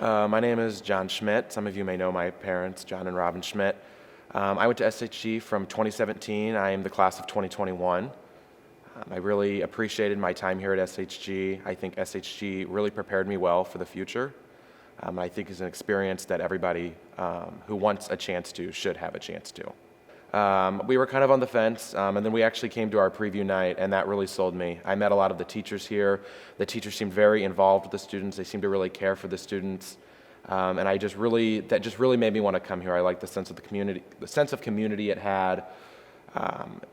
My name is John Schmidt. Some of you may know my parents, John and Robin Schmidt. I went to SHG from 2017. I am the class of 2021. I really appreciated my time here at SHG. I think SHG really prepared me well for the future. I think it's an experience that everybody who wants a chance to should have a chance to. We were kind of on the fence, and then we actually came to our preview night, and that really sold me. I met a lot of the teachers here. The teachers seemed very involved with the students. They seemed to really care for the students, and that just really made me want to come here. I liked the sense of community it had.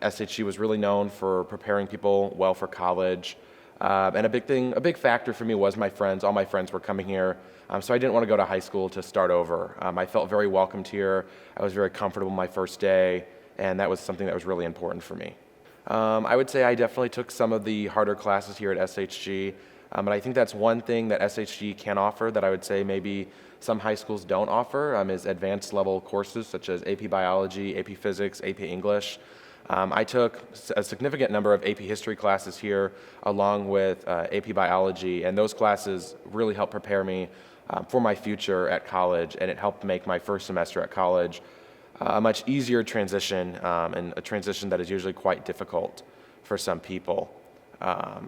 SHG was really known for preparing people well for college, and a big factor for me was my friends. All my friends were coming here, so I didn't want to go to high school to start over. I felt very welcomed here. I was very comfortable my first day, and that was something that was really important for me. I would say I definitely took some of the harder classes here at SHG, but I think that's one thing that SHG can offer that I would say maybe some high schools don't offer, is advanced level courses such as AP Biology, AP Physics, AP English. I took a significant number of AP History classes here along with AP Biology, and those classes really helped prepare me for my future at college, and it helped make my first semester at college a much easier transition, and a transition that is usually quite difficult for some people.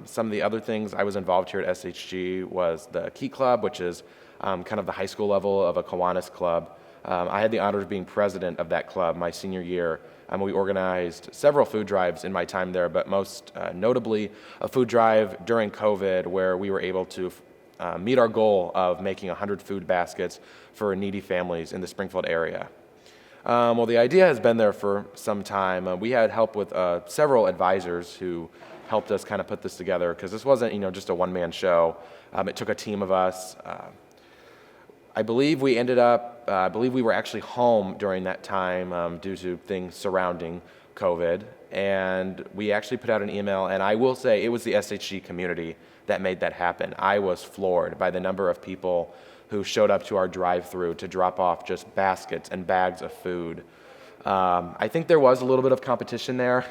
Some of the other things I was involved here at SHG was the Key Club, which is kind of the high school level of a Kiwanis club. I had the honor of being president of that club my senior year. We organized several food drives in my time there, but most notably a food drive during COVID where we were able to meet our goal of making 100 food baskets for needy families in the Springfield area. Well, the idea has been there for some time. We had help with several advisors who helped us kind of put this together because this wasn't, just a one-man show. It took a team of us. I believe we were actually home during that time due to things surrounding COVID, and we actually put out an email, and I will say it was the SHG community that made that happen. I was floored by the number of people who showed up to our drive-through to drop off just baskets and bags of food. I think there was a little bit of competition there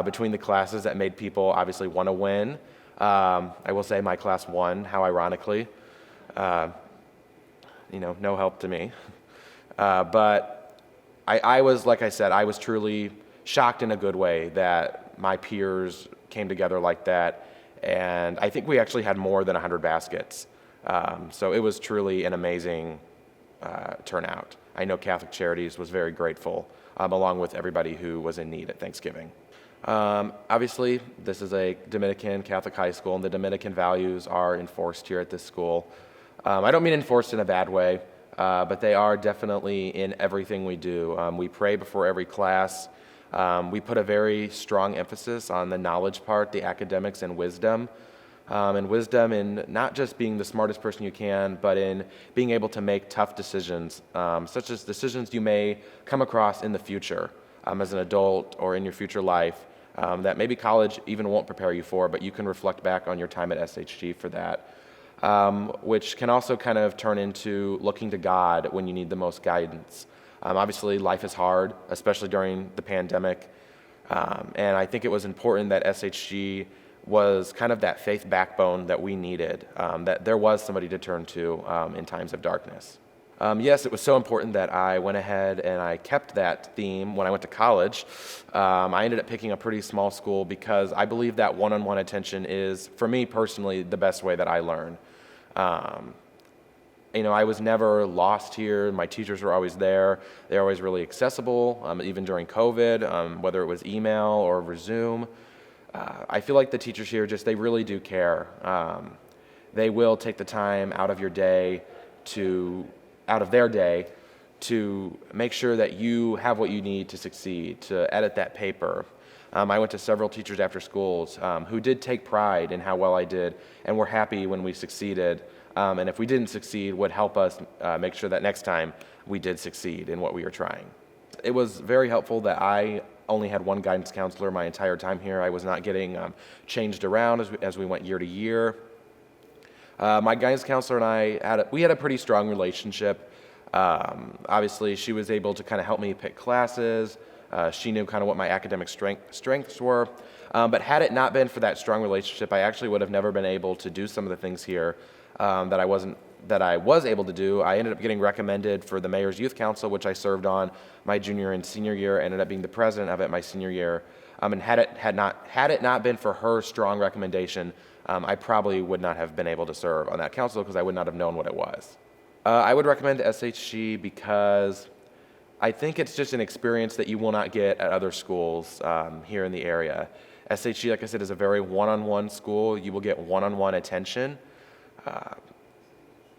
between the classes that made people obviously want to win. I will say my class won, how ironically. No help to me. But I was, like I said, I was truly shocked in a good way that my peers came together like that. And I think we actually had more than 100 baskets. So it was truly an amazing turnout. I know Catholic Charities was very grateful, along with everybody who was in need at Thanksgiving. Obviously, this is a Dominican Catholic high school, and the Dominican values are enforced here at this school. I don't mean enforced in a bad way, but they are definitely in everything we do. We pray before every class. We put a very strong emphasis on the knowledge part, the academics, and wisdom. And wisdom in not just being the smartest person you can, but in being able to make tough decisions, such as decisions you may come across in the future as an adult or in your future life that maybe college even won't prepare you for, but you can reflect back on your time at SHG for that. Which can also kind of turn into looking to God when you need the most guidance. Obviously, life is hard, especially during the pandemic, and I think it was important that SHG was kind of that faith backbone that we needed, that there was somebody to turn to in times of darkness. Yes, it was so important that I went ahead and I kept that theme when I went to college. I ended up picking a pretty small school because I believe that one-on-one attention is, for me personally, the best way that I learn. I was never lost here. My teachers were always there. They were always really accessible, even during COVID, whether it was email or over Zoom. I feel like the teachers here they really do care. They will take the time out of their day to make sure that you have what you need to succeed, to edit that paper. I went to several teachers after schools who did take pride in how well I did and were happy when we succeeded. And if we didn't succeed, would help us make sure that next time we did succeed in what we were trying. It was very helpful that I only had one guidance counselor my entire time here. I was not getting changed around as we went year to year. My guidance counselor and I had a pretty strong relationship. Obviously, she was able to kind of help me pick classes. She knew kind of what my academic strengths were. But had it not been for that strong relationship, I actually would have never been able to do some of the things here that I wasn't that I was able to do, I ended up getting recommended for the Mayor's Youth Council, which I served on my junior and senior year. I ended up being the president of it my senior year. And had it not been for her strong recommendation, I probably would not have been able to serve on that council because I would not have known what it was. I would recommend SHG because I think it's just an experience that you will not get at other schools here in the area. SHG, like I said, is a very one-on-one school. You will get one-on-one attention.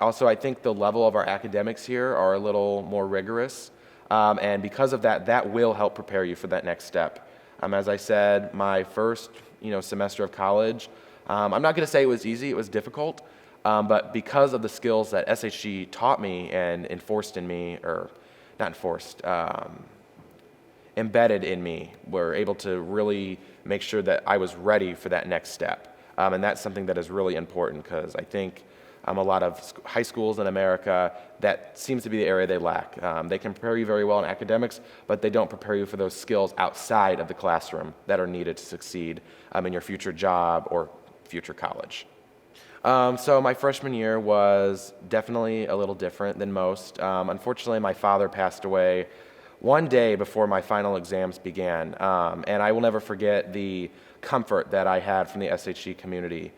Also, I think the level of our academics here are a little more rigorous, and because of that, that will help prepare you for that next step. As I said, my first semester of college, I'm not going to say it was easy, it was difficult, but because of the skills that SHG taught me and enforced in me, or not enforced, embedded in me, were able to really make sure that I was ready for that next step. And that's something that is really important because I think a lot of high schools in America, that seems to be the area they lack. They can prepare you very well in academics, but they don't prepare you for those skills outside of the classroom that are needed to succeed in your future job or future college. So my freshman year was definitely a little different than most. Unfortunately, my father passed away one day before my final exams began, and I will never forget the comfort that I had from the SHG community.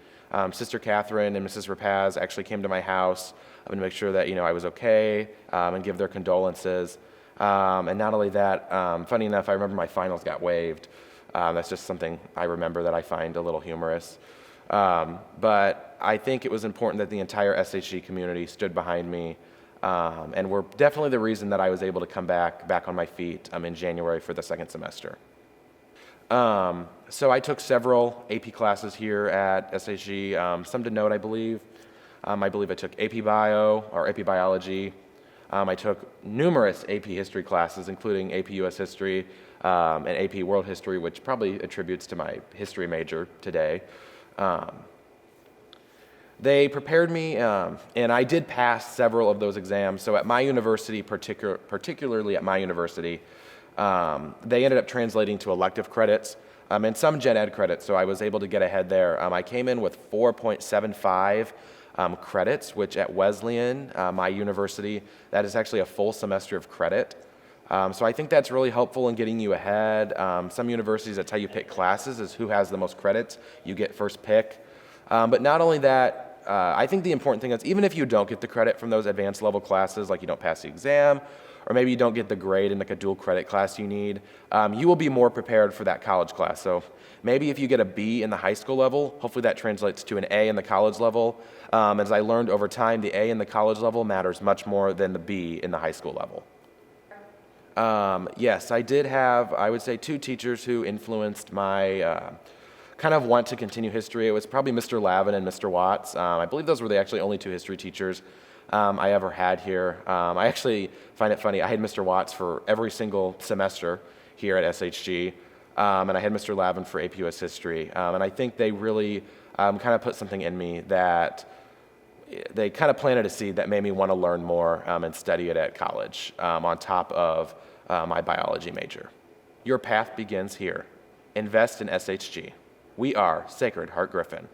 Sister Catherine and Mrs. Rapaz actually came to my house to make sure that I was okay and give their condolences. And not only that, funny enough, I remember my finals got waived. That's just something I remember that I find a little humorous. But I think it was important that the entire SHG community stood behind me and were definitely the reason that I was able to come back on my feet in January for the second semester. So I took several AP classes here at SHG, some to note, I believe. I took AP Bio or AP Biology. I took numerous AP History classes, including AP US History and AP World History, which probably attributes to my history major today. They prepared me, and I did pass several of those exams. So at my university, particularly at my university, they ended up translating to elective credits and some gen ed credits, so I was able to get ahead there. I came in with 4.75 credits, which at Wesleyan, my university, that is actually a full semester of credit. So I think that's really helpful in getting you ahead. Some universities, that's how you pick classes, is who has the most credits. You get first pick. But not only that, I think the important thing is even if you don't get the credit from those advanced level classes, like you don't pass the exam, or maybe you don't get the grade in like a dual credit class you need, you will be more prepared for that college class. So maybe if you get a B in the high school level, hopefully that translates to an A in the college level. As I learned over time, the A in the college level matters much more than the B in the high school level. Yes, I did have, I would say, two teachers who influenced my kind of want to continue history. It was probably Mr. Lavin and Mr. Watts. I believe those were the actually only two history teachers I ever had here. I actually find it funny. I had Mr. Watts for every single semester here at SHG, and I had Mr. Lavin for AP US History. And I think they really kind of put something in me that they kind of planted a seed that made me want to learn more and study it at college on top of my biology major. Your path begins here. Invest in SHG. We are Sacred Heart Griffin.